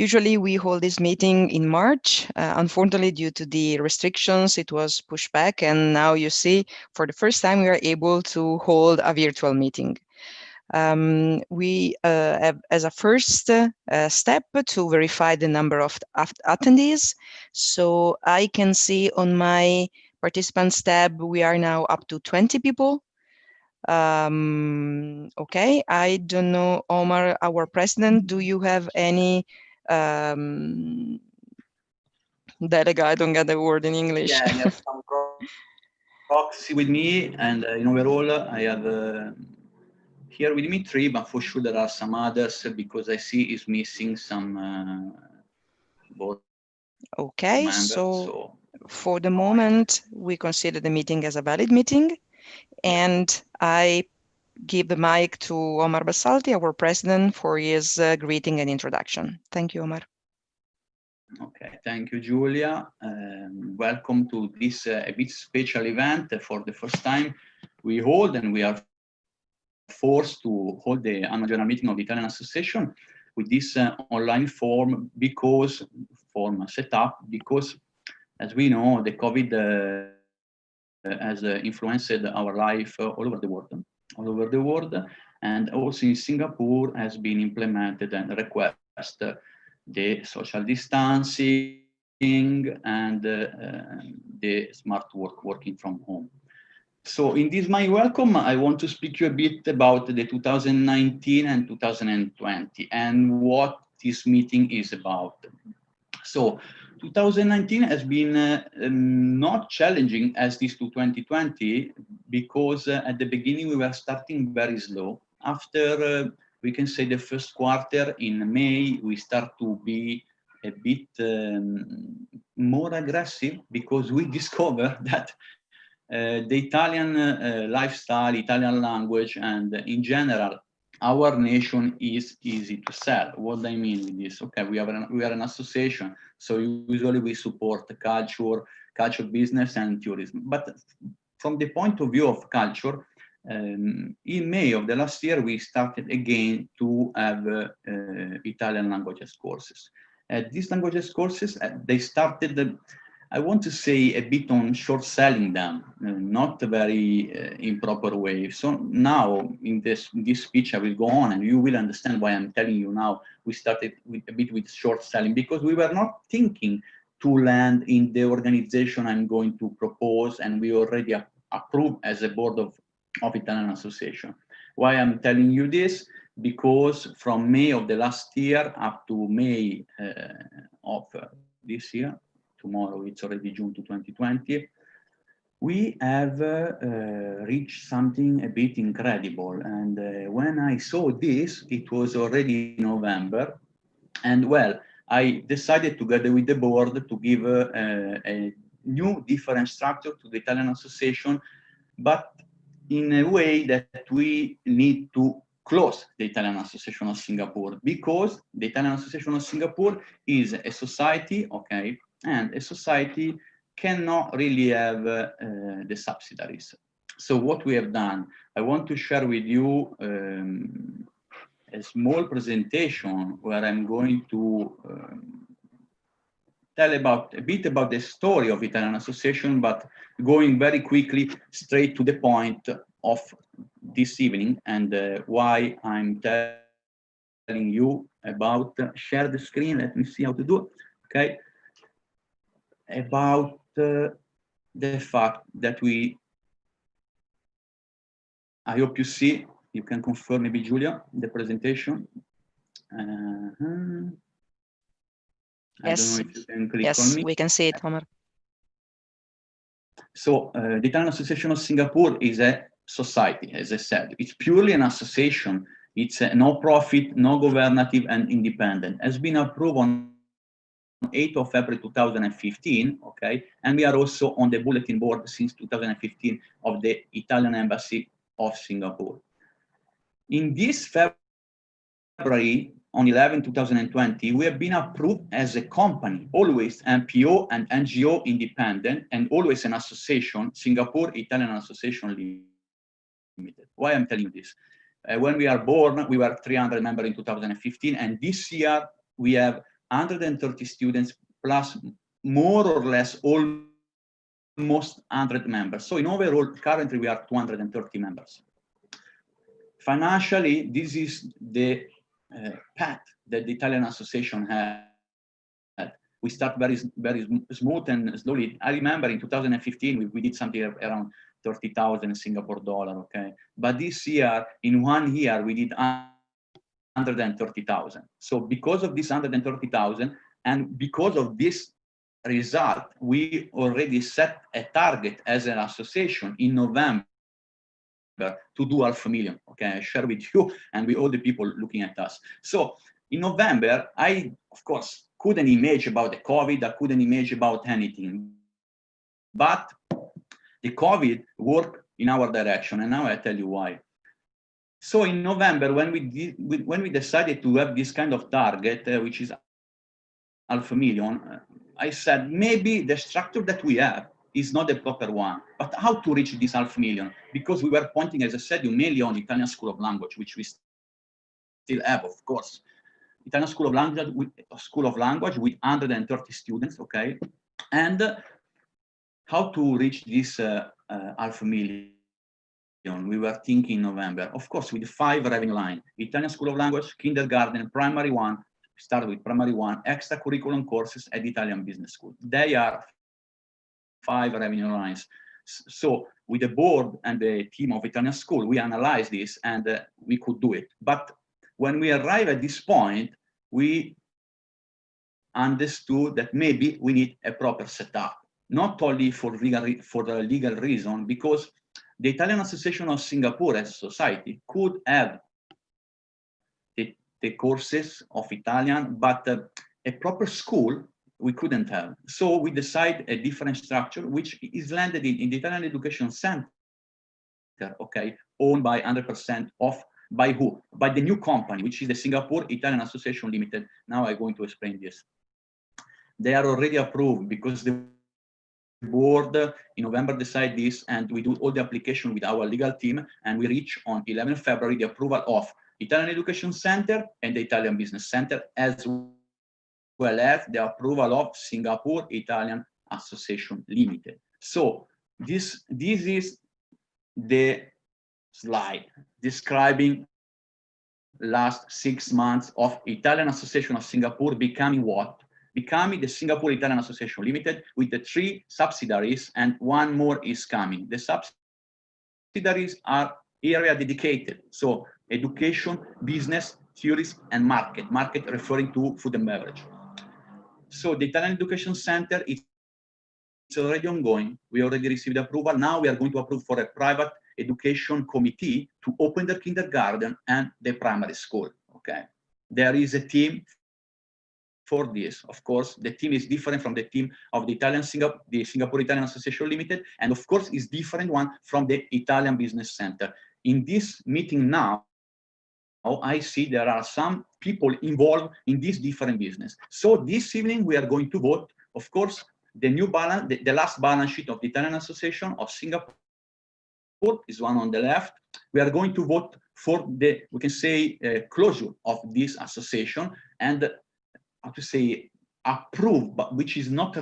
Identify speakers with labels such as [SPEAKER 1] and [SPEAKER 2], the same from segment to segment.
[SPEAKER 1] Usually we hold this meeting in March. Unfortunately, due to the restrictions, it was pushed back. And now you see, for the first time, we are able to hold a virtual meeting. We have as a first step to verify the number of attendees. So I can see on my participants tab, we are now up to 20 people. Okay, I don't know, Omar, our president, do you have any delegate? I don't get the word in English.
[SPEAKER 2] Yeah, I have some proxy with me, and in overall, I have here with me 3, but for sure there are some others because I see is missing some board
[SPEAKER 1] Okay,
[SPEAKER 2] members.
[SPEAKER 1] so for the moment, we consider the meeting as a valid meeting, and I give the mic to Omar Bassalti, our president, for his greeting and introduction. Thank you, Omar.
[SPEAKER 2] Okay, thank you, Julia. Welcome to this a bit special event. For the first time we hold, and we are forced to hold the annual general meeting of the Italian Association with this online form setup, because as we know, the COVID has influenced our life all over the world, and also in Singapore has been implemented and request the social distancing and the smart working from home. So in this my welcome, I want to speak to you a bit about the 2019 and 2020 and what this meeting is about. So 2019 has been not challenging as this to 2020 because at the beginning we were starting very slow. After we can say the first quarter in May, we start to be a bit more aggressive because we discover that the Italian lifestyle, Italian language, and in general, our nation is easy to sell. What I mean with this? Okay, we are an association, so usually we support culture, business, and tourism. But from the point of view of culture, in May of the last year, we started again to have Italian languages courses. These languages courses, they started, I want to say, a bit on short selling them, not a very improper way. So now in this speech, I will go on and you will understand why I'm telling you now. We started a bit with short selling because we were not thinking to land in the organization I'm going to propose, and we already approved as a board of Italian Association. Why I'm telling you this? Because from May of the last year up to May of this year, tomorrow it's already June 2020, we have reached something a bit incredible. And when I saw this, it was already November. And well, I decided together with the board to give a new different structure to the Italian Association, but in a way that we need to close the Italian Association of Singapore, because the Italian Association of Singapore is a society, okay, and a society cannot really have the subsidiaries. So what we have done, I want to share with you a small presentation where I'm going to tell a bit about the story of Italian Association, but going very quickly straight to the point of this evening and why I'm telling you about, share the screen, let me see how to do it, okay, about the fact that I hope you see, you can confirm maybe Julia, the presentation. I don't know if you can click on me.
[SPEAKER 1] Yes, we can see it, Omar.
[SPEAKER 2] So the Italian Association of Singapore is a society, as I said. It's purely an association. It's no profit, no governative, and independent. Has been approved on 8th of February 2015, okay? And we are also on the bulletin board since 2015 of the Italian Embassy of Singapore. In this February, on 11, 2020, we have been approved as a company, always MPO and NGO independent, and always an association, Singapore Italian Association Limited. Why I'm telling you this? When we are born, we were 300 members in 2015, and this year we have 130 students plus more or less almost 100 members. So in overall, currently we are 230 members. Financially, this is the path that the Italian Association had. We start very smooth and slowly. I remember in 2015, we did something around 30,000 Singapore dollar, okay? But this year, in 1 year, we did 130,000. So because of this 130,000, and because of this result, we already set a target as an association in November to do 500,000. Okay, I share with you and with all the people looking at us. So in November, I of course couldn't imagine about the COVID. I couldn't imagine about anything, but the COVID worked in our direction, and now I tell you why. So in November, when we decided to have this kind of target, which is 500,000, I said maybe the structure that we have is not the proper one. But how to reach this 500,000? Because we were pointing, as I said, mainly on Italian School of Language, which we still have, of course. Italian School of Language with 130 students, okay? And how to reach this 500,000? We were thinking in November, of course, with 5 revenue lines: Italian School of Language, kindergarten, primary 1, start with primary 1, extracurriculum courses, and Italian Business School. They are 5 revenue lines. So with the board and the team of Italian School, we analyzed this and we could do it. But when we arrived at this point, we understood that maybe we need a proper setup, not only for the legal reason, because the Italian Association of Singapore as a society could have the courses of Italian, but a proper school we couldn't have. So we decided a different structure, which is landed in the Italian Education Center, okay, owned by 100% by who? By the new company, which is the Singapore Italian Association Limited. Now I'm going to explain this. They are already approved because the board in November decided this, and we do all the application with our legal team, and we reach on 11 February the approval of Italian Education Center and the Italian Business Center, as well as the approval of Singapore Italian Association Limited. So this is the slide describing last 6 months of Italian Association of Singapore becoming what? Becoming the Singapore Italian Association Limited with the 3 subsidiaries, and 1 more is coming. The subsidiaries are area dedicated, so education, business, tourism, and market. Market referring to food and beverage. So the Italian Education Center, it's already ongoing. We already received approval. Now we are going to approve for a private education committee to open the kindergarten and the primary school. Okay, there is a team for this. Of course, the team is different from the team of the Singapore Italian Association Limited, and of course is different one from the Italian Business Center. In this meeting now, I see there are some people involved in this different business. So this evening we are going to vote, of course, the new balance, the last balance sheet of the Italian Association of Singapore is one on the left. We are going to vote for the, we can say, closure of this association, and how to say, approve, but which is not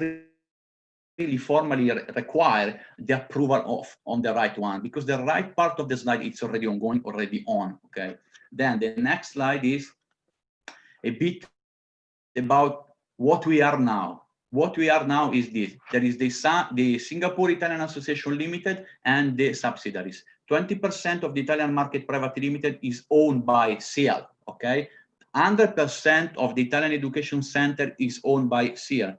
[SPEAKER 2] really formally require the approval of on the right one, because the right part of the slide it's already ongoing, already on. Okay. Then the next slide is a bit about what we are now. What we are now is this. There is the Singapore Italian Association Limited and the subsidiaries. 20% of the Italian Market Private Limited is owned by SIAL, okay? 100% of the Italian Education Center is owned by SIAL.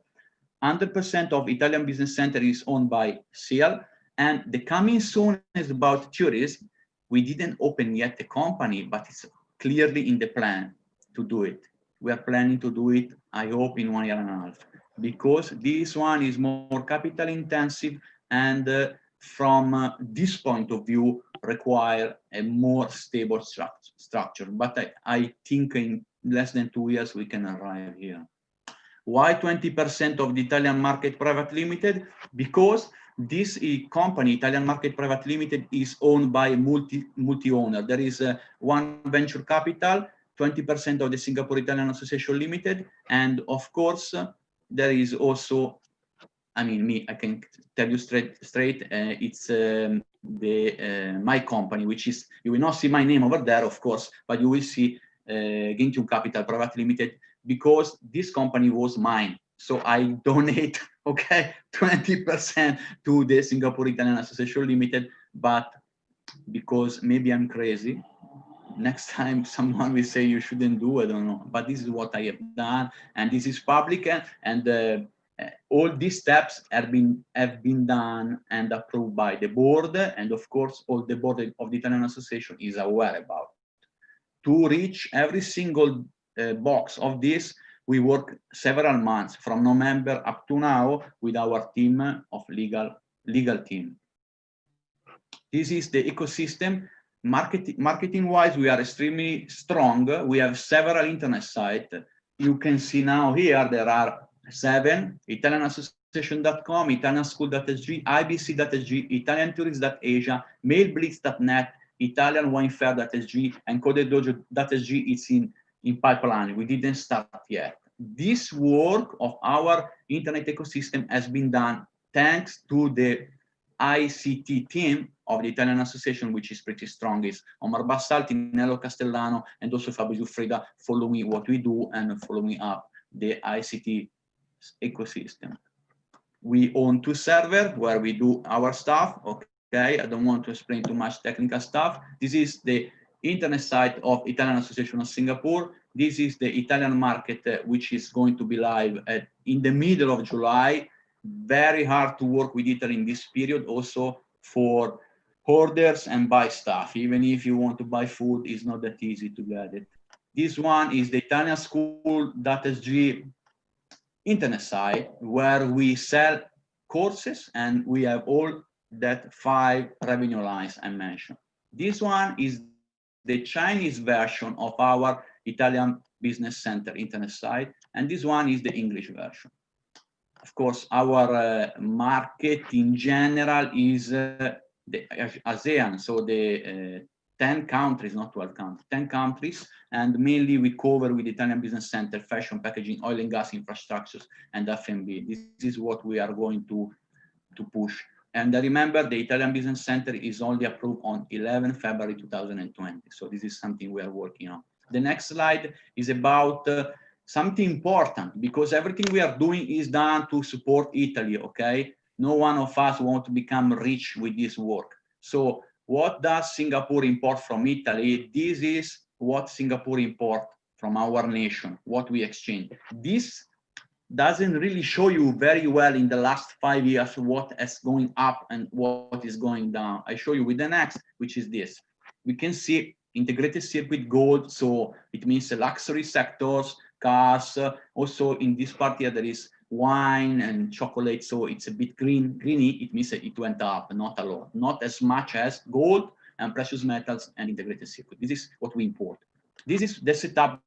[SPEAKER 2] 100% of Italian Business Center is owned by SIAL. And the coming soon is about tourism. We didn't open yet the company, but it's clearly in the plan to do it. We are planning to do it, I hope, in 1.5 years, because this one is more capital intensive, and from this point of view, require a more stable structure. But I think in less than 2 years, we can arrive here. Why 20% of the Italian Market Private Limited? Because this company, Italian Market Private Limited, is owned by multi-owner. There is one venture capital, 20% of the Singapore Italian Association Limited. And of course, there is also, I mean, I can tell you straight, it's my company, which is, you will not see my name over there, of course, but you will see Gintium Capital Private Limited, because this company was mine. So I donate, okay, 20% to the Singapore Italian Association Limited, but because maybe I'm crazy, next time someone will say you shouldn't do, I don't know, but this is what I have done, and this is public, and all these steps have been done and approved by the board, and of course all the board of the Italian Association is aware about. To reach every single box of this, we work several months from November up to now with our team of legal team. This is the ecosystem. Marketing wise, we are extremely strong. We have several internet sites. You can see now here there are 7: italianassociation.com, italianschool.sg, ibc.sg, italiantourist.asia, mailblitz.net, italianwinefair.sg, and codedojo.sg. It's in pipeline. We didn't start yet. This work of our internet ecosystem has been done thanks to the ICT team of the Italian Association, which is pretty strong. Is Omar Bassalti, Nello Castellano, and also Fabio Giuffrida follow me what we do and follow me up the ICT ecosystem. We own 2 servers where we do our stuff. Okay, I don't want to explain too much technical stuff. This is the internet site of Italian Association of Singapore. This is the Italian market, which is going to be live in the middle of July. Very hard to work with Italy in this period, also for orders and buy stuff. Even if you want to buy food, it's not that easy to get it. This one is the italianschool.sg internet site where we sell courses, and we have all that 5 revenue lines I mentioned. This one is the Chinese version of our Italian Business Center internet site, and this one is the English version. Of course, our market in general is the ASEAN, so the 10 countries, not 12 countries, 10 countries, and mainly we cover with Italian Business Center, fashion, packaging, oil and gas infrastructures, and F&B. This is what we are going to push. And remember, the Italian Business Center is only approved on 11 February 2020. So this is something we are working on. The next slide is about something important, because everything we are doing is done to support Italy, okay? No one of us wants to become rich with this work. So what does Singapore import from Italy? This is what Singapore import from our nation, what we exchange. This doesn't really show you very well in the last 5 years what is going up and what is going down. I show you with the next, which is this. We can see integrated circuit gold, so it means luxury sectors, cars. Also in this part here there is wine and chocolate, so it's a bit greeny. It means that it went up, not a lot, not as much as gold and precious metals and integrated circuit. This is what we import. This is the setup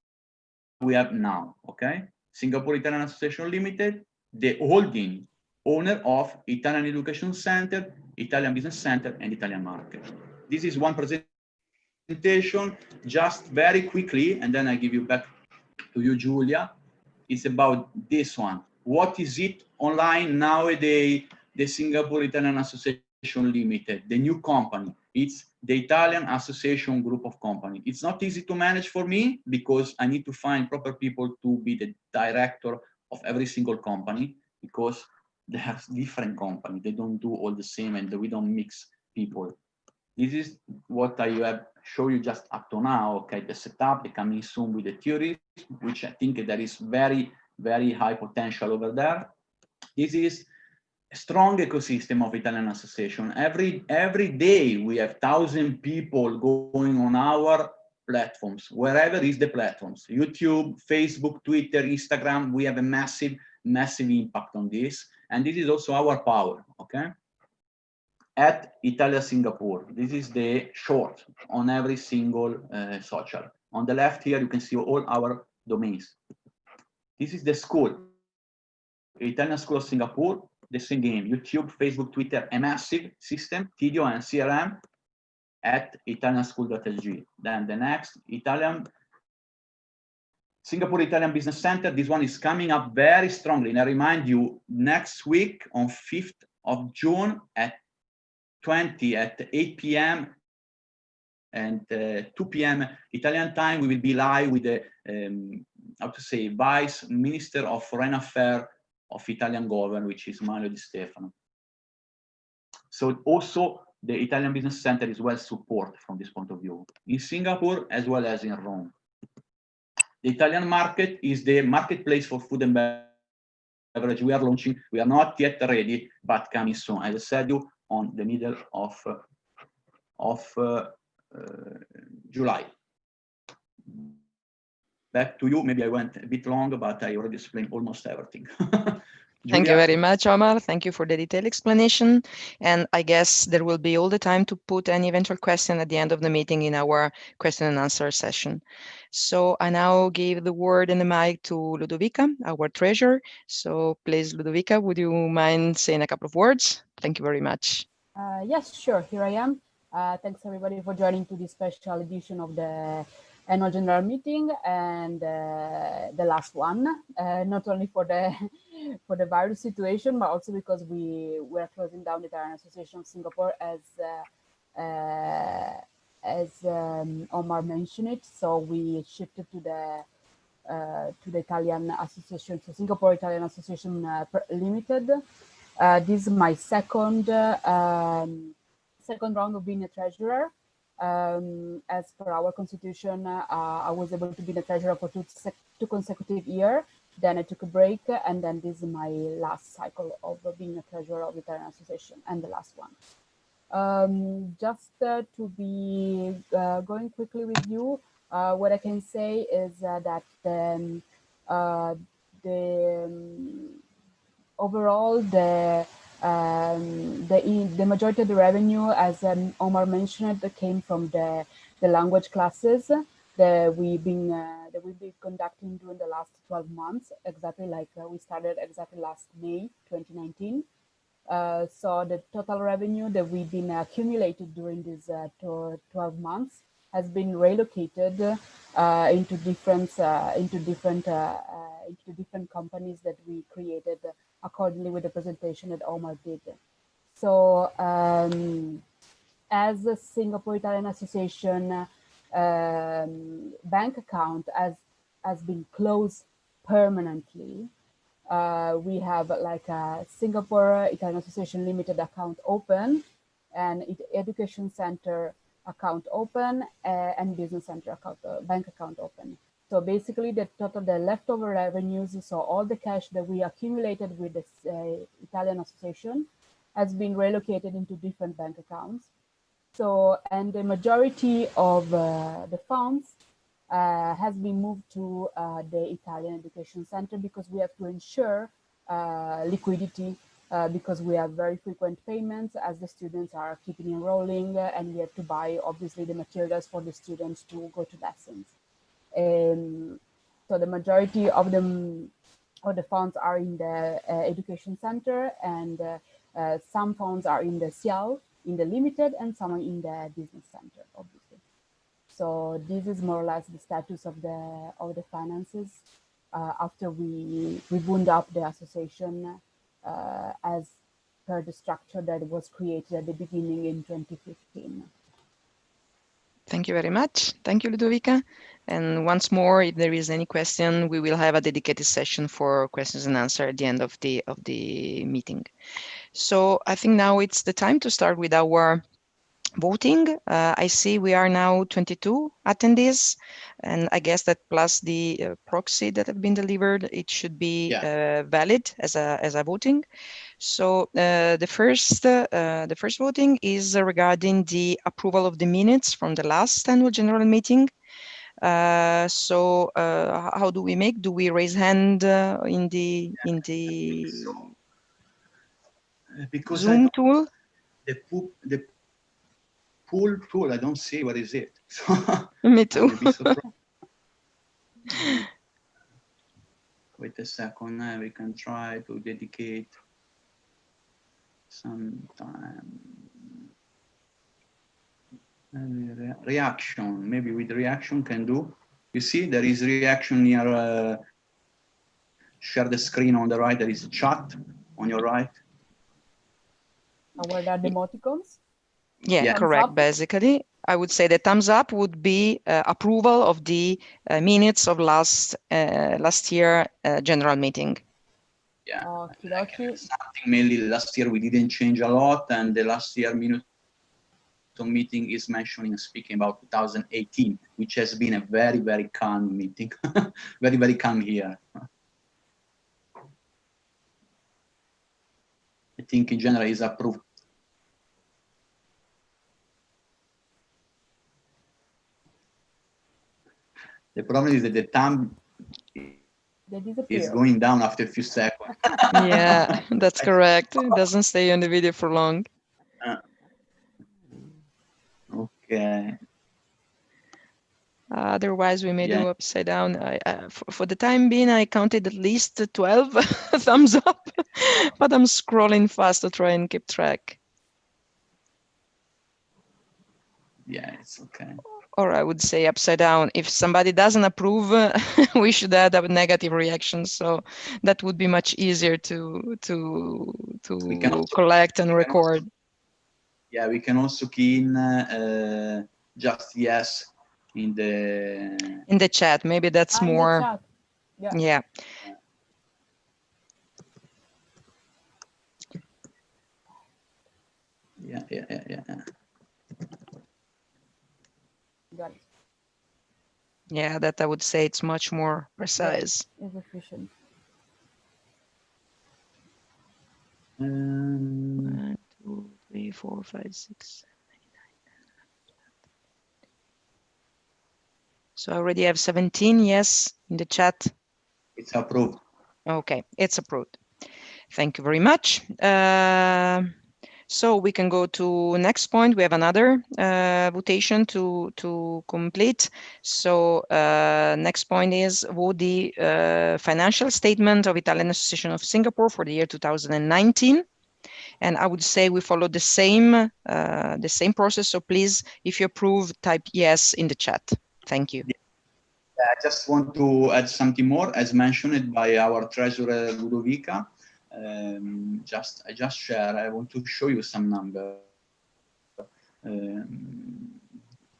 [SPEAKER 2] we have now, okay? Singapore Italian Association Limited, the holding owner of Italian Education Center, Italian Business Center, and Italian Market. This is one presentation, just very quickly, and then I give you back to you, Julia. It's about this one. What is it online nowadays? The Singapore Italian Association Limited, the new company. It's the Italian Association Group of Company. It's not easy to manage for me because I need to find proper people to be the director of every single company, because they have different companies. They don't do all the same, and we don't mix people. This is what I have show you just up to now. Okay, the setup, coming soon with the theory, which I think there is very, very high potential over there. This is a strong ecosystem of Italian Association. Every day we have 1,000 people going on our platforms, wherever is the platforms, YouTube, Facebook, Twitter, Instagram. We have a massive impact on this. And this is also our power, okay? At Italia Singapore, this is the short on every single social. On the left here, you can see all our domains. This is the school, Italian School of Singapore, the same game, YouTube, Facebook, Twitter, a massive system, video and CRM at italianschool.sg. Then the next, Italian Singapore Italian Business Center, this one is coming up very strongly. And I remind you, next week on 5th of June at 8 p.m. and 2 p.m. Italian time, we will be live with the, Vice Minister of Foreign Affairs of Italian government, which is Mario Di Stefano. So also the Italian Business Center is well supported from this point of view, in Singapore as well as in Rome. The Italian market is the marketplace for food and beverage. We are launching, we are not yet ready, but coming soon. As I said you, on the middle of July. Back to you. Maybe I went a bit long, but I already explained almost everything.
[SPEAKER 1] Thank you very much, Omar. Thank you for the detailed explanation. And I guess there will be all the time to put any eventual question at the end of the meeting in our question and answer session. So I now give the word and the mic to Ludovica, our treasurer. So please, Ludovica, would you mind saying a couple of words? Thank you very much.
[SPEAKER 3] Yes, sure. Here I am. Thanks everybody for joining to this special edition of the annual general meeting and the last one, not only for the virus situation, but also because we were closing down the Italian Association of Singapore as Omar mentioned it. So we shifted to the Italian Association, so Singapore Italian Association Limited. This is my second round of being a treasurer. As per our constitution, I was able to be the treasurer for two consecutive years. Then I took a break, and then this is my last cycle of being a treasurer of the Italian Association, and the last one. Just to be going quickly with you, what I can say is that overall the majority of the revenue, as Omar mentioned, came from the language classes that we've been conducting during the last 12 months, exactly like we started exactly last May 2019. So the total revenue that we've been accumulated during these 12 months has been relocated into different companies that we created accordingly with the presentation that Omar did. So as the Singapore Italian Association bank account has been closed permanently, we have like a Singapore Italian Association Limited account open, and Education Center account open, and Business Center account, bank account open. So basically the leftover revenues, so all the cash that we accumulated with the Italian Association has been relocated into different bank accounts. So, and the majority of the funds has been moved to the Italian Education Center, because we have to ensure liquidity, because we have very frequent payments as the students are keeping enrolling, and we have to buy obviously the materials for the students to go to lessons. So the majority of the funds are in the Education Center, and some funds are in the CIAL, in the Limited, and some are in the Business Center, obviously. So this is more or less the status of the finances after we wound up the association as per the structure that was created at the beginning in 2015.
[SPEAKER 1] Thank you very much. Thank you, Ludovica. And once more, if there is any question, we will have a dedicated session for questions and answers at the end of the meeting. So I think now it's the time to start with our voting. I see we are now 22 attendees, and I guess that plus the proxy that have been delivered, it should be valid as a voting. So the first voting is regarding the approval of the minutes from the last annual general meeting. So how do we make? Do we raise hand in the Zoom tool?
[SPEAKER 2] The pool tool, I don't see what is it.
[SPEAKER 1] Me too.
[SPEAKER 2] Wait a second, we can try to dedicate some time. Reaction, maybe with reaction can do. You see, there is reaction near. Share the screen on the right. There is a chat on your right.
[SPEAKER 3] And where are the emoticons?
[SPEAKER 1] Yeah,
[SPEAKER 2] Yeah.
[SPEAKER 1] correct.
[SPEAKER 3] Up?
[SPEAKER 1] Basically, I would say the thumbs up would be approval of the minutes of last year general meeting.
[SPEAKER 2] Yeah.
[SPEAKER 3] Okie-dokie.
[SPEAKER 2] Something mainly last year we didn't change a lot, and the last year minute meeting is mentioning speaking about 2018, which has been a very, very calm meeting. Very, very calm here. I think in general is approved. The problem is that the thumb is going down after a few seconds.
[SPEAKER 1] Yeah, that's correct. It doesn't stay on the video for long.
[SPEAKER 2] Okay.
[SPEAKER 1] Otherwise, we may do upside down. For the time being, I counted at least 12 thumbs up, but I'm scrolling fast to try and keep track.
[SPEAKER 2] Yeah, it's okay.
[SPEAKER 1] Or I would say upside down. If somebody doesn't approve, we should add a negative reaction. So that would be much easier to collect and record.
[SPEAKER 2] Yeah, we can also key in just yes in the
[SPEAKER 1] chat. Maybe that's more. Yeah.
[SPEAKER 2] Yeah.
[SPEAKER 3] Got it.
[SPEAKER 1] Yeah, that I would say it's much more precise.
[SPEAKER 3] Yeah, it's efficient.
[SPEAKER 1] 1, 2, 3, 4, 5, 6, 7, 8, 9, 10. So I already have 17 yes in the chat.
[SPEAKER 2] It's approved.
[SPEAKER 1] Okay, it's approved. Thank you very much. So we can go to next point. We have another votation to complete. So next point is vote the financial statement of Italian Association of Singapore for the year 2019. And I would say we follow the same process. So please, if you approve, type yes in the chat. Thank you.
[SPEAKER 2] I just want to add something more, as mentioned by our treasurer Ludovica. I just share. I want to show you some numbers.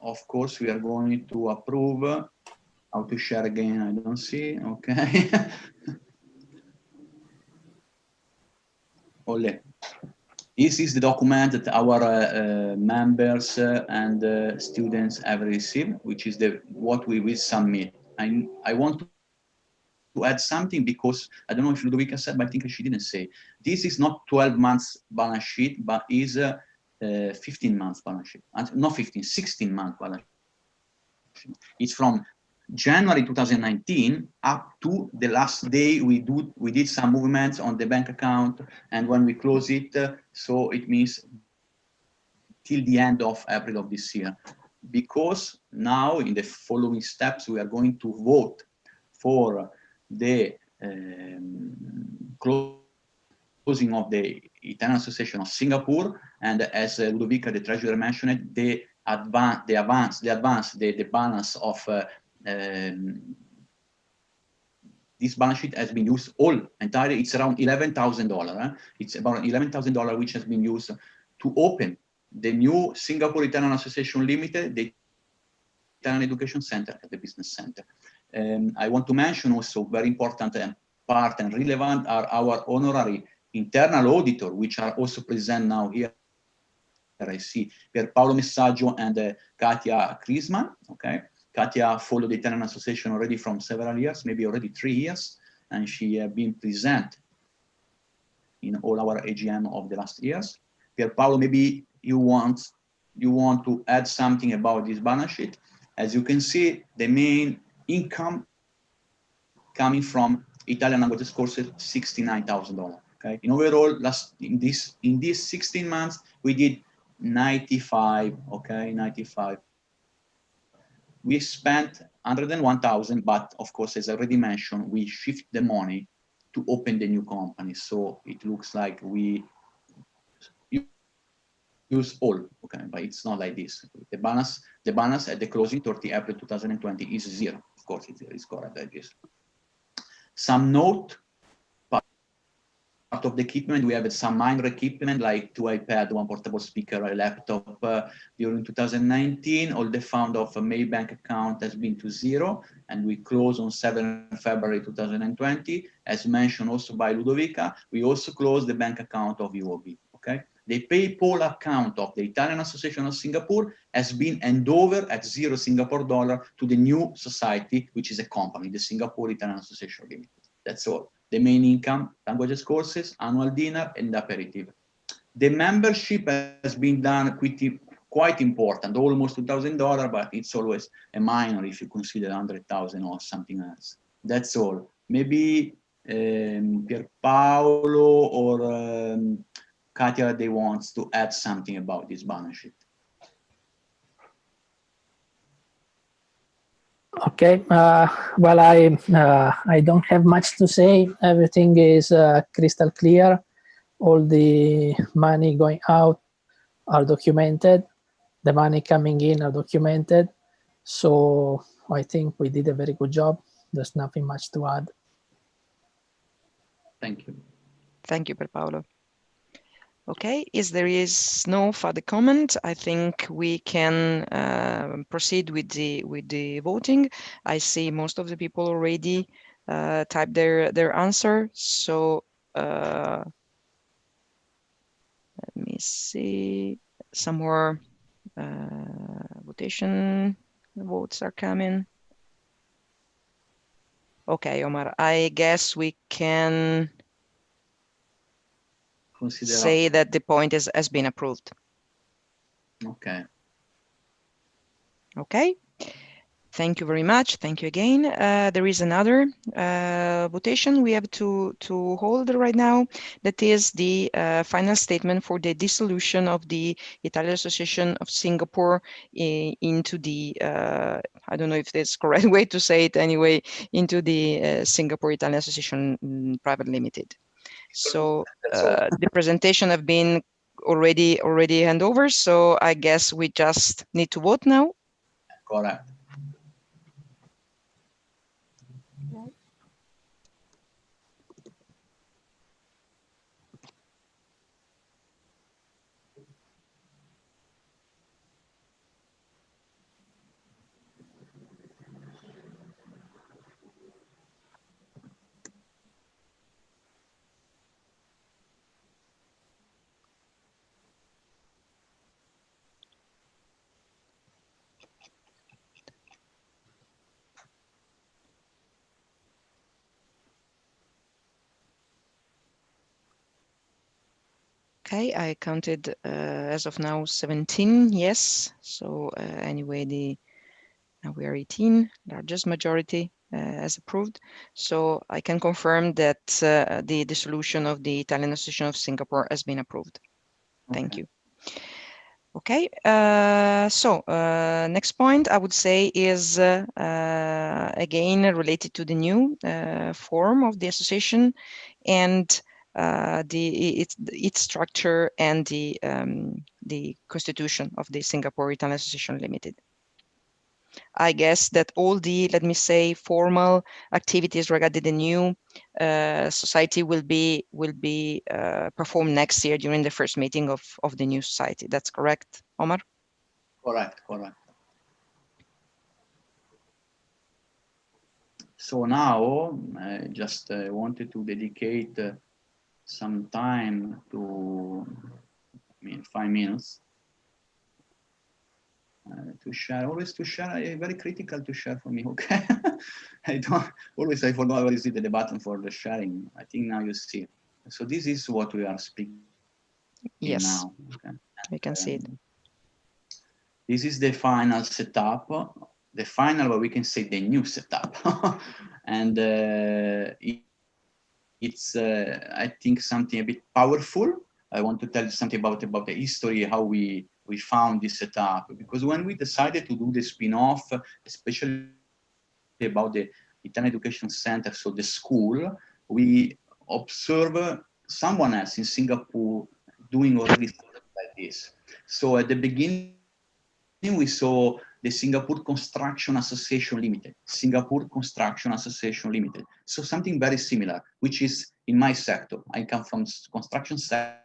[SPEAKER 2] Of course, we are going to approve. How to share again? I don't see. Okay. Ole. This is the document that our members and students have received, which is what we will submit. I want to add something because I don't know if Ludovica said, but I think she didn't say. This is not 12 months balance sheet, but is 15 months balance sheet. Not 15, 16 months balance sheet. It's from January 2019 up to the last day we did some movements on the bank account, and when we close it, so it means till the end of April of this year. Because now in the following steps we are going to vote for the closing of the Italian Association of Singapore, and as Ludovica, the treasurer, mentioned, the balance of this balance sheet has been used entirely. It's around $11,000. It's about $11,000 which has been used to open the new Singapore Italian Association Limited, the Italian Education Center at the Business Center. I want to mention also very important part and relevant are our honorary internal auditor, which are also present now here. I see Pier Paolo Messaggio and Katia Krisman. Okay, Katia followed the Italian Association already from several years, maybe already 3 years, and she has been present in all our AGM of the last years. Pier Paolo, maybe you want to add something about this balance sheet. As you can see, the main income coming from Italian languages courses, $69,000. Okay, in overall, in these 16 months, we did 95. Okay, 95. We spent 101,000, but of course, as I already mentioned, we shift the money to open the new company. So it looks like we use all, okay, but it's not like this. The balance at the closing 30 April 2020 is 0. Of course, it's correct, I guess. Some note, part of the equipment, we have some minor equipment like 2 iPad, 1 portable speaker, a laptop. During 2019, all the fund of a Maybank account has been to zero, and we close on 7 February 2020. As mentioned also by Ludovica, we also closed the bank account of UOB, okay? The PayPal account of the Italian Association of Singapore has been handed over at $0 to the new society, which is a company, the Singapore Italian Association Limited. That's all. The main income, languages courses, annual dinner, and aperitif. The membership has been done quite important, almost $2,000, but it's always a minor if you consider 100,000 or something else. That's all. Maybe Pierpaolo or Katia, they want to add something about this balance sheet.
[SPEAKER 4] Okay, well, I don't have much to say. Everything is crystal clear. All the money going out are documented. The money coming in are documented. So I think we did a very good job. There's nothing much to add.
[SPEAKER 2] Thank you.
[SPEAKER 1] Thank you, Pierpaolo. Okay, if there is no further comment, I think we can proceed with the voting. I see most of the people already typed their answer. So let me see, some more votation votes are coming. Okay, Omar, I guess we can say that the point has been approved.
[SPEAKER 2] Okay.
[SPEAKER 1] Okay. Thank you very much. Thank you again. There is another votation we have to hold right now. That is the final statement for the dissolution of the Italian Association of Singapore into the, I don't know if that's the correct way to say it anyway, into the Singapore Italian Association Private Limited. So the presentation have been already hand over. So I guess we just need to vote now.
[SPEAKER 2] Correct.
[SPEAKER 1] Okay, I counted as of now 17 yes. So anyway, now we are 18, largest majority as approved. So I can confirm that the dissolution of the Italian Association of Singapore has been approved. Thank you. Okay, so next point I would say is again related to the new form of the association and its structure and the constitution of the Singapore Italian Association Limited. I guess that all the, let me say, formal activities regarding the new society will be performed next year during the first meeting of the new society. That's correct, Omar?
[SPEAKER 2] Correct, correct. So now I just wanted to dedicate some time to, 5 minutes to share. Always to share, very critical to share for me. Okay, I forgot what is it, the button for the sharing. I think now you see. So this is what we are speaking now. Okay.
[SPEAKER 1] We can see it.
[SPEAKER 2] This is the final setup. The final, but we can say the new setup, and it's I think something a bit powerful. I want to tell you something about the history, how we found this setup, because when we decided to do the spin-off, especially about the Italian Education Center, so the school, we observe someone else in Singapore doing already something like this. So at the beginning, we saw the Singapore Construction Association Limited, Singapore Construction Association Limited. So something very similar, which is in my sector. I come from construction sector,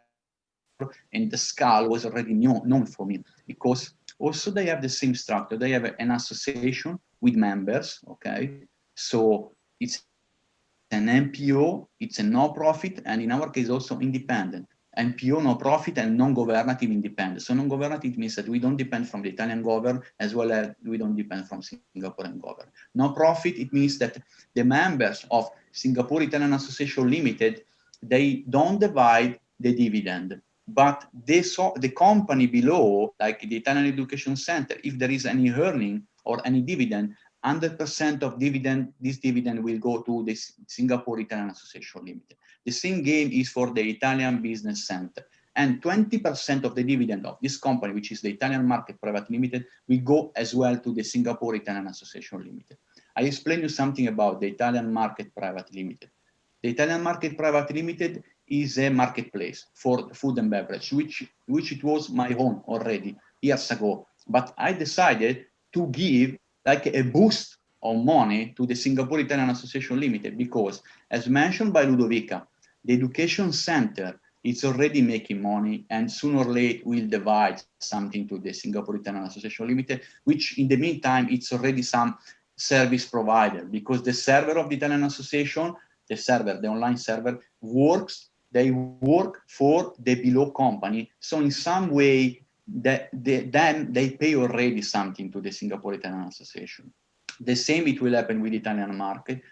[SPEAKER 2] and the SCAL was already known for me, because also they have the same structure. They have an association with members, okay? So it's an NPO, it's a no-profit, and in our case also independent. NPO, no-profit, and non-governative independent. So non-governative means that we don't depend from the Italian government, as well as we don't depend from Singaporean government. No-profit, it means that the members of Singapore Italian Association Limited, they don't divide the dividend, but the company below, like the Italian Education Center, if there is any earning or any dividend, 100% of dividend, this dividend will go to the Singapore Italian Association Limited. The same game is for the Italian Business Center. And 20% of the dividend of this company, which is the Italian Market Private Limited, will go as well to the Singapore Italian Association Limited. I explain you something about the Italian Market Private Limited. The Italian Market Private Limited is a marketplace for food and beverage, which it was my own already years ago. But I decided to give like a boost of money to the Singapore Italian Association Limited, because as mentioned by Ludovica, the education center is already making money, and sooner or later will divide something to the Singapore Italian Association Limited, which in the meantime, it's already some service provider, because the server of the Italian Association, the online server they work for the below company. So in some way, then they pay already something to the Singapore Italian Association. The same it will happen with the Italian market.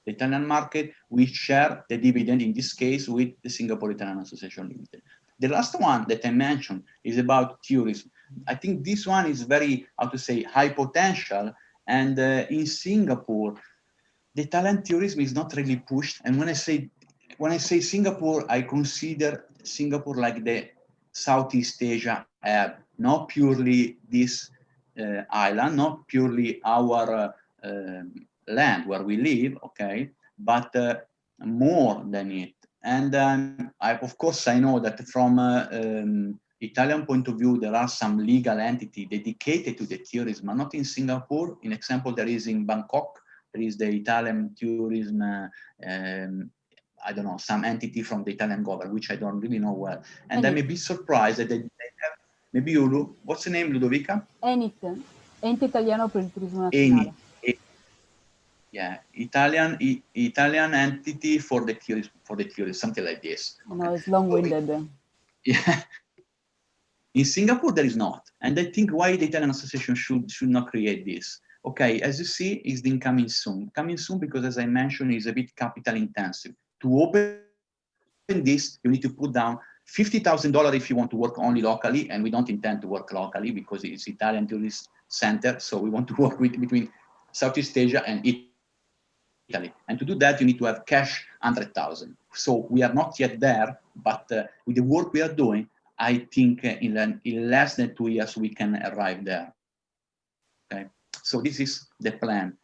[SPEAKER 2] The Italian market, we share the dividend in this case with the Singapore Italian Association Limited. The last one that I mentioned is about tourism. I think this one is very, how to say, high potential. And in Singapore, the Italian tourism is not really pushed. And when I say Singapore, I consider Singapore like the Southeast Asia hub, not purely this island, not purely our land where we live, okay, but more than it. And of course, I know that from Italian point of view, there are some legal entity dedicated to the tourism, not in Singapore. In example, there is in Bangkok, there is the Italian tourism, I don't know, some entity from the Italian government, which I don't really know well. And I may be surprised that they have, maybe you, what's the name, Ludovica?
[SPEAKER 3] ENIT, Ente Italiano per il Turismo Nazionale.
[SPEAKER 2] Yeah, Italian entity for the tourism, something like this.
[SPEAKER 3] Okay. No, it's long-winded.
[SPEAKER 2] Yeah. In Singapore, there is not. And I think why the Italian Association should not create this. Okay, as you see, it's been coming soon. Coming soon because, as I mentioned, it's a bit capital intensive. To open this, you need to put down $50,000 if you want to work only locally, and we don't intend to work locally because it's Italian tourist center. So we want to work between Southeast Asia and Italy. And to do that, you need to have cash 100,000. So we are not yet there, but with the work we are doing, I think in less than 2 years, we can arrive there. Okay. So this is the plan,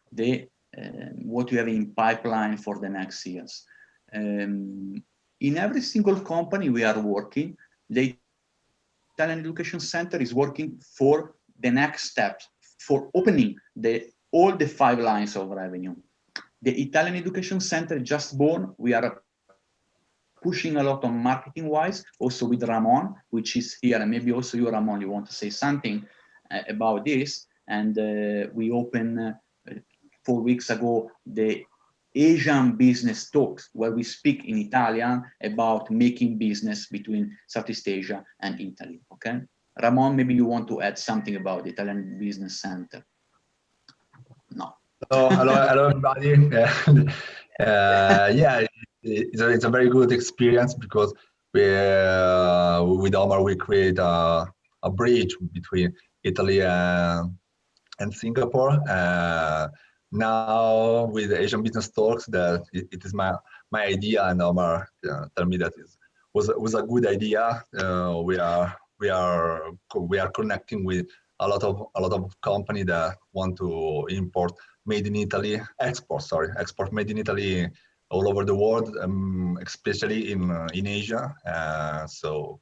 [SPEAKER 2] what we have in pipeline for the next years. In every single company we are working, the Italian Education Center is working for the next steps, for opening all the 5 lines of revenue. The Italian Education Center just born, we are pushing a lot on marketing-wise, also with Ramon, which is here, and maybe also you, Ramon, you want to say something about this. And we opened 4 weeks ago the Asian Business Talks, where we speak in Italian about making business between Southeast Asia and Italy, okay? Ramon, maybe you want to add something about the Italian Business Center. No.
[SPEAKER 5] Hello, everybody. Yeah, it's a very good experience because with Omar, we create a bridge between Italy and Singapore. Now with the Asian Business Talks, that it is my idea, and Omar tell me that it was a good idea. We are connecting with a lot of companies that want to import made in Italy, export made in Italy all over the world, especially in Asia. So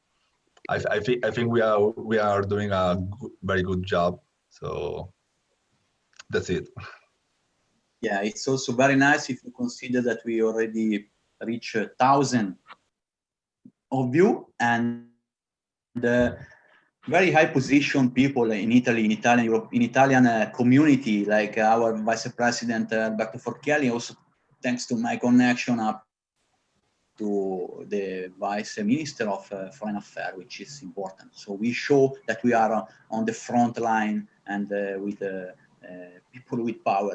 [SPEAKER 5] I think we are doing a very good job. So That's it.
[SPEAKER 2] Yeah, it's also very nice if you consider that we already reach 1,000 of you, and very high position people in Italy, in Italian Europe, in Italian community, like our Vice President Alberto Forchielli, also thanks to my connection up to the Vice Minister of Foreign Affairs, which is important. So we show that we are on the front line and with people with power.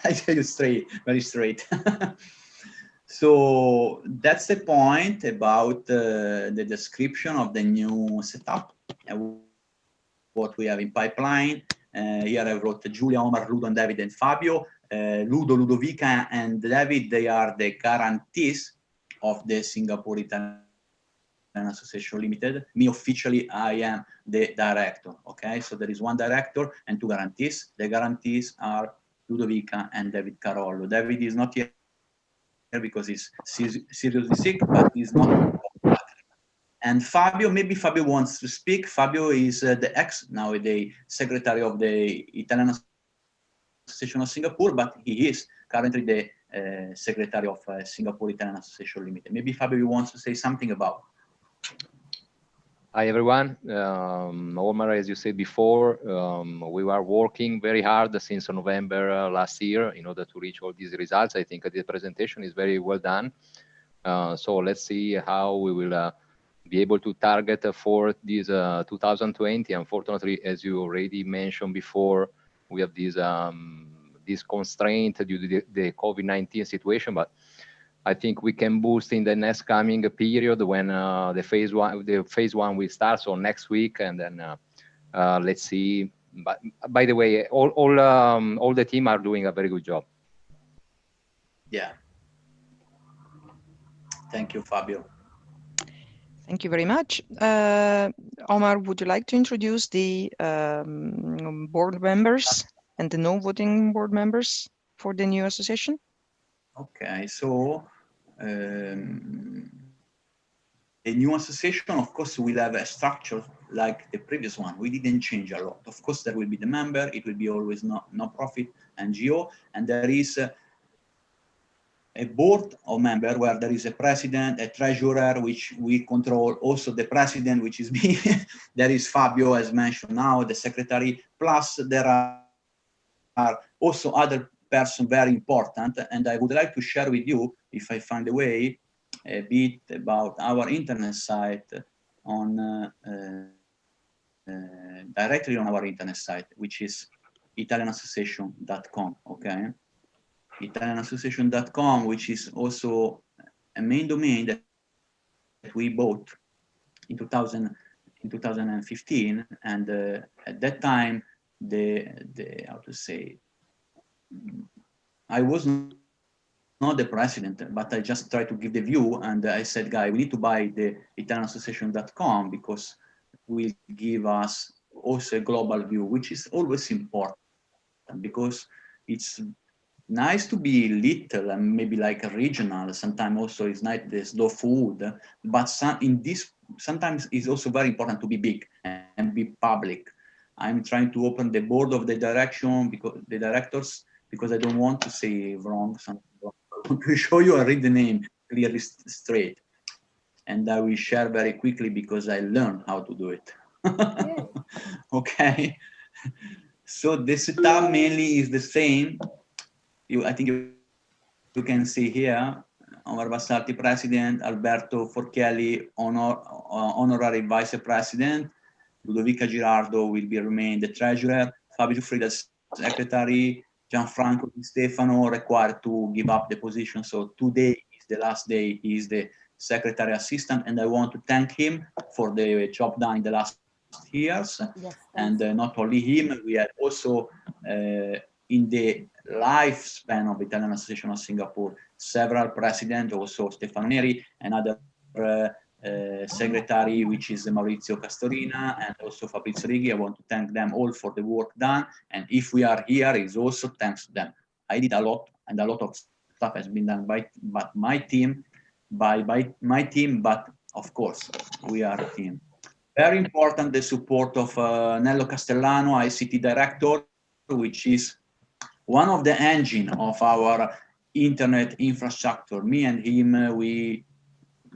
[SPEAKER 2] I tell you straight, very straight. So that's the point about the description of the new setup and what we have in pipeline. Here I wrote Giulia, Omar, Ludo, and David, and Fabio. Ludo, Ludovica, and David, they are the guarantees of the Singapore Italian Association Limited. Me, officially, I am the director, okay? So there is one director and two guarantees. The guarantees are Ludovica and David Carollo. David is not here because he's seriously sick, but he's not. And Fabio, maybe Fabio wants to speak. Fabio is the nowadays secretary of the Italian Association of Singapore, but he is currently the secretary of Singapore Italian Association Limited. Maybe Fabio wants to say something about.
[SPEAKER 6] Hi, everyone. Omar, as you said before, we were working very hard since November last year in order to reach all these results. I think the presentation is very well done. So let's see how we will be able to target for this 2020. Unfortunately, as you already mentioned before, we have this constraint due to the COVID-19 situation, but I think we can boost in the next coming period when the phase one will start, so next week, and then let's see. But by the way, all the team are doing a very good job.
[SPEAKER 2] Yeah. Thank you, Fabio.
[SPEAKER 1] Thank you very much. Omar, would you like to introduce the board members and the no-voting board members for the new association?
[SPEAKER 2] Okay, so a new association, of course, will have a structure like the previous one. We didn't change a lot. Of course, there will be the member. It will be always no-profit NGO, and there is a board of members where there is a president, a treasurer, which we control, also the president, which is me. There is Fabio, as mentioned now, the secretary, plus there are also other persons very important. And I would like to share with you, if I find a way, a bit about our internet site on directly on our internet site, which is italianassociation.com, okay? italianassociation.com, which is also a main domain that we bought in 2015, and at that time how to say, I was not the president, but I just tried to give the view, and I said, guy, we need to buy the italianassociation.com because it will give us also a global view, which is always important, because it's nice to be little and maybe like a regional. Sometimes also it's nice, there's no food, but sometimes it's also very important to be big and be public. I'm trying to open the board of the directors, because I don't want to say wrong. I want to show you, I read the name clearly straight. And I will share very quickly because I learned how to do it. Okay. So the setup mainly is the same. I think you can see here, Omar Bassati, President, Alberto Forchielli, Honorary Vice President, Ludovica Girardo will remain the Treasurer, Fabio Frida, Secretary, Gianfranco Di Stefano required to give up the position. So today is the last day. He is the Secretary Assistant, and I want to thank him for the job done in the last years. Yes, and not only him, we had also in the lifespan of Italian Association of Singapore, several presidents, also Stefano Neri, another secretary, which is Maurizio Castorina, and also Fabrizio Righi. I want to thank them all for the work done. And if we are here, it's also thanks to them. I did a lot, and a lot of stuff has been done by my team, but of course, we are a team. Very important, the support of Nello Castellano, ICT director, which is one of the engine of our internet infrastructure. Me and him, we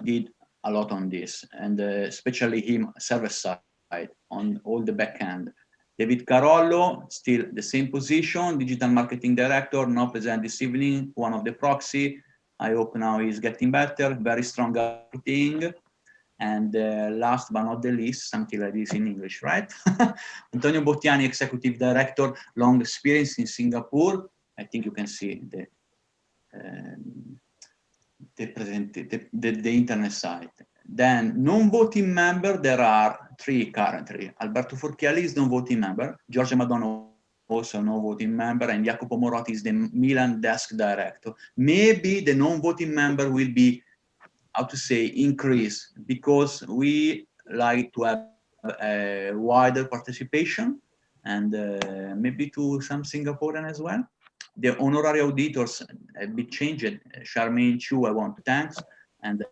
[SPEAKER 2] did a lot on this, and especially him server side on all the backend. David Carollo, still the same position, digital marketing director, not present this evening, one of the proxy. I hope now he's getting better, very strong marketing. And last but not the least, something like this in English, right? Antonio Bottiani, executive director, long experience in Singapore. I think you can see the internet site. Then non-voting member, there are 3 currently. Alberto Forchielli is non-voting member, Giorgia Madonna also non-voting member, and Jacopo Morotti is the Milan desk director. Maybe the non-voting member will be, how to say, increase, because we like to have a wider participation, and maybe to some Singaporean as well. The honorary auditors have been changed. Charmaine Chu, I want to thank, and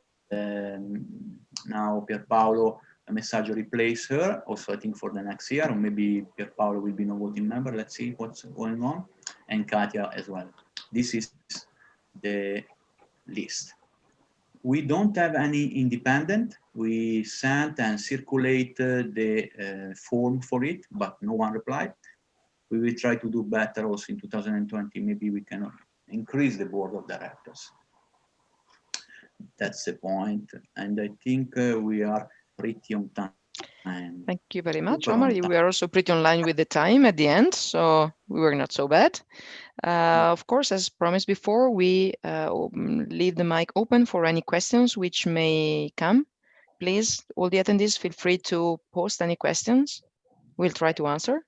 [SPEAKER 2] now Pierpaolo Messaggio replace her, also I think for the next year, or maybe Pierpaolo will be no voting member. Let's see what's going on, and Katia as well. This is the list. We don't have any independent. We sent and circulated the form for it, but no one replied. We will try to do better also in 2020. Maybe we can increase the board of directors. That's the point. And I think we are pretty on time.
[SPEAKER 1] Thank you very much, Omar. We are also pretty on line with the time at the end, so we were not so bad. Of course, as promised before, we leave the mic open for any questions which may come. Please, all the attendees, feel free to post any questions. We'll try to answer.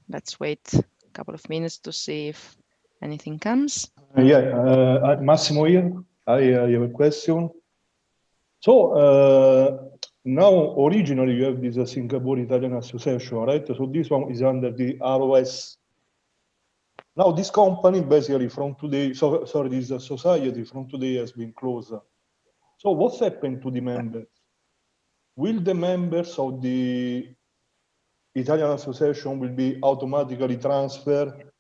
[SPEAKER 1] Let's wait a couple of minutes to see if anything comes.
[SPEAKER 7] Massimo here. I have a question. So now originally you have this Singapore Italian Association, right? So this one is under the ROS. Now this company basically from today, this society from today has been closed. So what's happened to the members? Will the members of the Italian Association will be automatically transferred?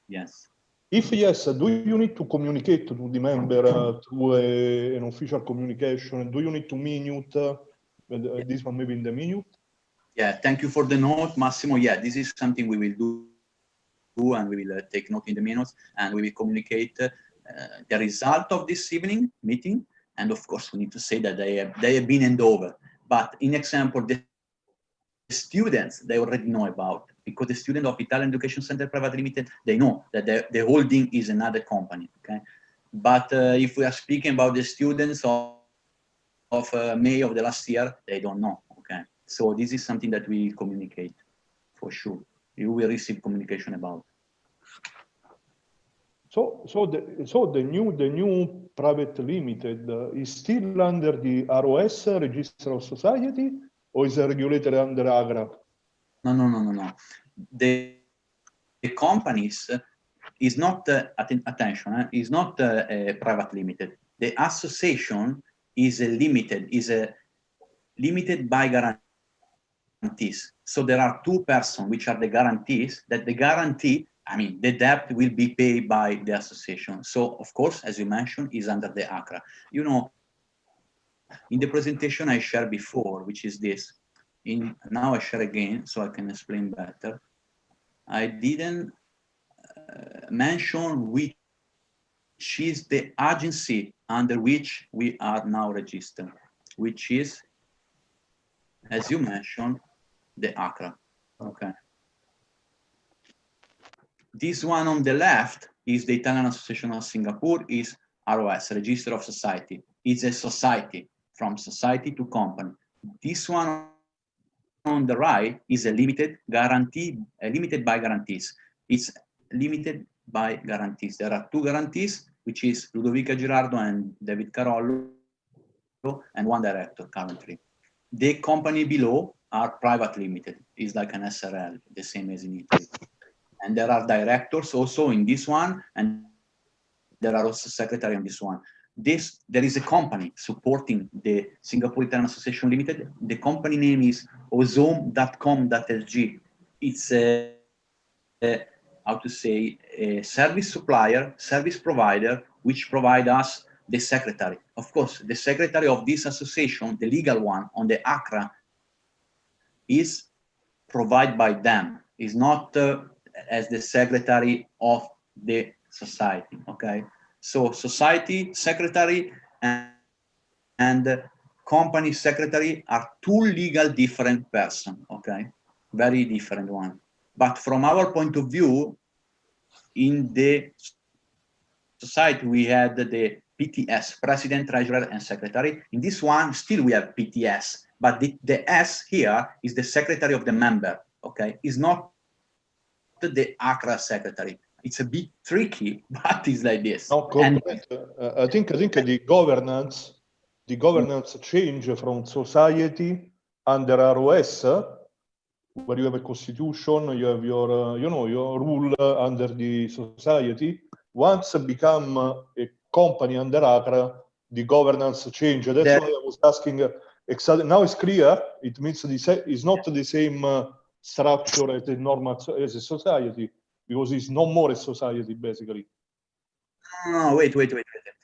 [SPEAKER 2] Yes.
[SPEAKER 7] If yes, do you need to communicate to the member through an official communication? Do you need to minute this one maybe in the minute?
[SPEAKER 2] Yeah, thank you for the note, Massimo. Yeah, this is something we will do, and we will take note in the minutes, and we will communicate the result of this evening meeting. And of course, we need to say that they have been handed over. But in example, the students, they already know about, because the student of Italian Education Center Private Limited, they know that the holding is another company, okay? But if we are speaking about the students of May of the last year, they don't know, okay? So this is something that we communicate, for sure. You will receive communication about.
[SPEAKER 7] So the new private limited is still under the ROS, Register of Society, or is it regulated under AGRA?
[SPEAKER 2] No. The companies is not, attention, is not a private limited. The association is limited by guarantees. So there are 2 persons which are the guarantees, that the guarantee, I mean, the debt will be paid by the association. So of course, as you mentioned, is under the ACRA. You know, in the presentation I shared before, which is this, now I share again so I can explain better. I didn't mention which is the agency under which we are now registered, which is, as you mentioned, the ACRA. Okay. This one on the left is the Italian Association of Singapore, is ROS, Register of Society. It's a society, from society to company. This one on the right is a limited by guarantees. It's limited by guarantees. There are 2 guarantees, which is Ludovica Girardo and David Carollo, and 1 director currently. The company below are private limited. It's like an SRL, the same as in Italy. And there are directors also in this one, and there are also secretary on this one. there is a company supporting the Singapore Italian Association Limited. The company name is ozome.com.sg. It's how to say, a service supplier, service provider, which provide us the secretary. Of course, the secretary of this association, the legal one on the ACRA, is provided by them. Is not as the secretary of the society, okay? So society secretary and company secretary are two legal different persons, okay? Very different one. But from our point of view, in the society, we had the PTS, President, Treasurer, and Secretary. In this one, still we have PTS, but the S here is the Secretary of the member, okay? It's not the ACRA Secretary. It's a bit tricky, but it's like this.
[SPEAKER 7] No,
[SPEAKER 2] And
[SPEAKER 7] I think the governance change from society under ROS, where you have a constitution, you have your, your rule under the society. Once become a company under ACRA, the governance change. That's why I was asking. Exactly. Now it's clear. It means it's not the same structure as a normal as a society, because it's no more a society basically.
[SPEAKER 2] No, wait.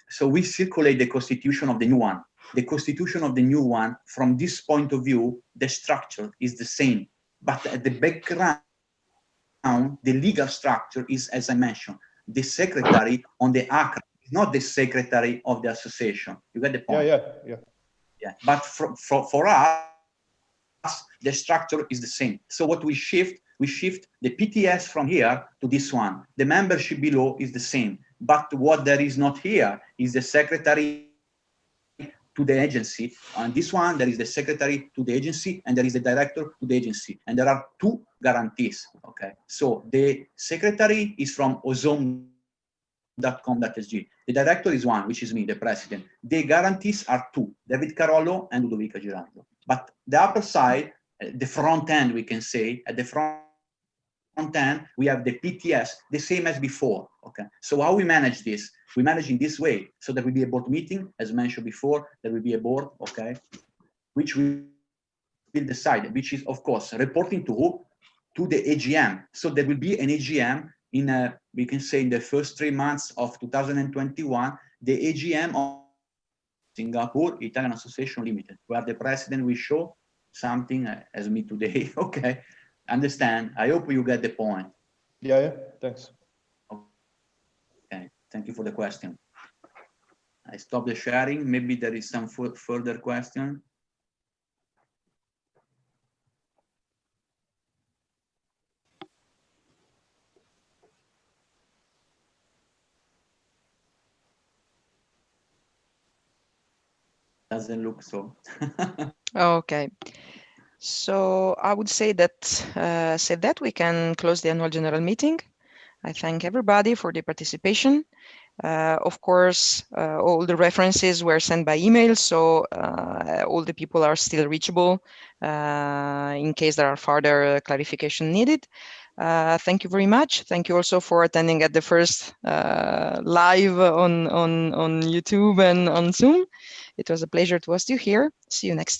[SPEAKER 2] So we circulate the constitution of the new one. The constitution of the new one, from this point of view, the structure is the same. But at the background, the legal structure is, as I mentioned, the secretary on the ACRA, not the secretary of the association. You get the point? Yeah. But for us, the structure is the same. So what we shift the PTS from here to this one. The membership below is the same. But what there is not here is the secretary to the agency. On this one, there is the secretary to the agency, and there is the director to the agency. And there are two guarantees, okay? So the secretary is from ozome.com.sg. The director is one, which is me, the president. The guarantees are two, David Carollo and Ludovica Girardo. But the upper side, the front end, we can say, at the front end, we have the PTS, the same as before, okay? So how we manage this? We manage in this way. So there will be a board meeting, as mentioned before, there will be a board, okay? Which we will decide, which is, of course, reporting to who? To the AGM. So there will be an AGM in, we can say, in the first 3 months of 2021, the AGM of Singapore Italian Association Limited, where the president will show something as me today, okay? Understand? I hope you get the point.
[SPEAKER 7] Yeah, thanks.
[SPEAKER 2] Okay, thank you for the question. I stop the sharing. Maybe there is some further question. Doesn't look so.
[SPEAKER 1] Okay. So I would say that we can close the annual general meeting. I thank everybody for the participation. Of course, all the references were sent by email, so all the people are still reachable in case there are further clarification needed. Thank you very much. Thank you also for attending at the first live on YouTube and on Zoom. It was a pleasure to host you here. See you next time.